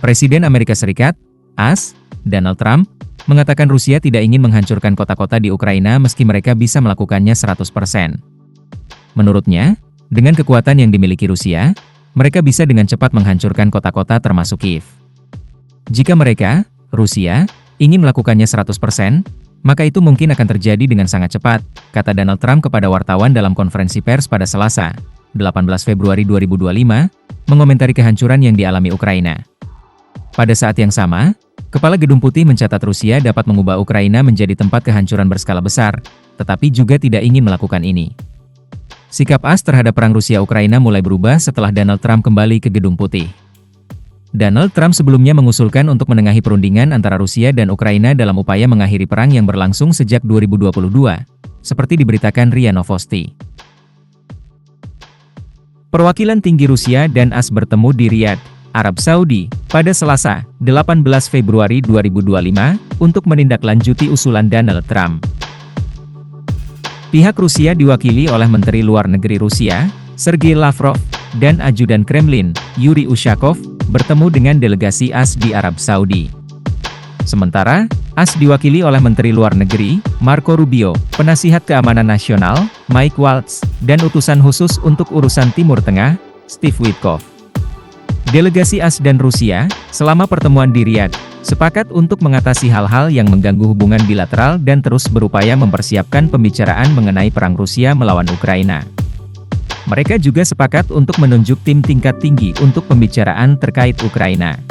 Presiden Amerika Serikat, AS, Donald Trump, mengatakan Rusia tidak ingin menghancurkan kota-kota di Ukraina meski mereka bisa melakukannya 100%. Menurutnya, dengan kekuatan yang dimiliki Rusia, mereka bisa dengan cepat menghancurkan kota-kota termasuk Kiev. Jika mereka, Rusia, ingin melakukannya 100%, maka itu mungkin akan terjadi dengan sangat cepat, kata Donald Trump kepada wartawan dalam konferensi pers pada Selasa, 18 Februari 2025, mengomentari kehancuran yang dialami Ukraina. Pada saat yang sama, Kepala Gedung Putih mencatat Rusia dapat mengubah Ukraina menjadi tempat kehancuran berskala besar, tetapi juga tidak ingin melakukan ini. Sikap AS terhadap perang Rusia-Ukraina mulai berubah setelah Donald Trump kembali ke Gedung Putih. Donald Trump sebelumnya mengusulkan untuk menengahi perundingan antara Rusia dan Ukraina dalam upaya mengakhiri perang yang berlangsung sejak 2022, seperti diberitakan RIA Novosti. Perwakilan tinggi Rusia dan AS bertemu di Riyadh, Arab Saudi, pada Selasa, 18 Februari 2025, untuk menindaklanjuti usulan Donald Trump. Pihak Rusia diwakili oleh Menteri Luar Negeri Rusia, Sergei Lavrov, dan Ajudan Kremlin, Yuri Ushakov, bertemu dengan delegasi AS di Arab Saudi. Sementara, AS diwakili oleh Menteri Luar Negeri, Marco Rubio, Penasihat Keamanan Nasional, Mike Waltz, dan Utusan Khusus untuk Urusan Timur Tengah, Steve Witkoff. Delegasi AS dan Rusia, selama pertemuan di Riyadh, sepakat untuk mengatasi hal-hal yang mengganggu hubungan bilateral dan terus berupaya mempersiapkan pembicaraan mengenai perang Rusia melawan Ukraina. Mereka juga sepakat untuk menunjuk tim tingkat tinggi untuk pembicaraan terkait Ukraina.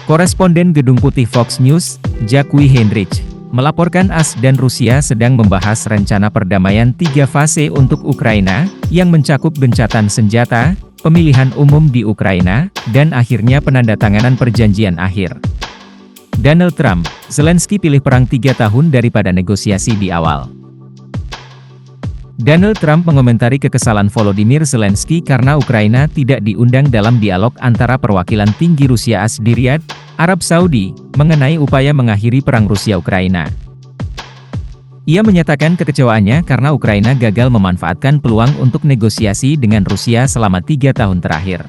Koresponden Gedung Putih Fox News, Jacqui Heinrich, melaporkan AS dan Rusia sedang membahas rencana perdamaian 3 fase untuk Ukraina, yang mencakup gencatan senjata, pemilihan umum di Ukraina, dan akhirnya penandatanganan perjanjian akhir. Donald Trump, Zelensky pilih perang 3 tahun daripada negosiasi di awal. Donald Trump mengomentari kekesalan Volodymyr Zelensky karena Ukraina tidak diundang dalam dialog antara perwakilan tinggi Rusia AS di Riyadh, Arab Saudi, mengenai upaya mengakhiri perang Rusia-Ukraina. Ia menyatakan kekecewaannya karena Ukraina gagal memanfaatkan peluang untuk negosiasi dengan Rusia selama 3 tahun terakhir.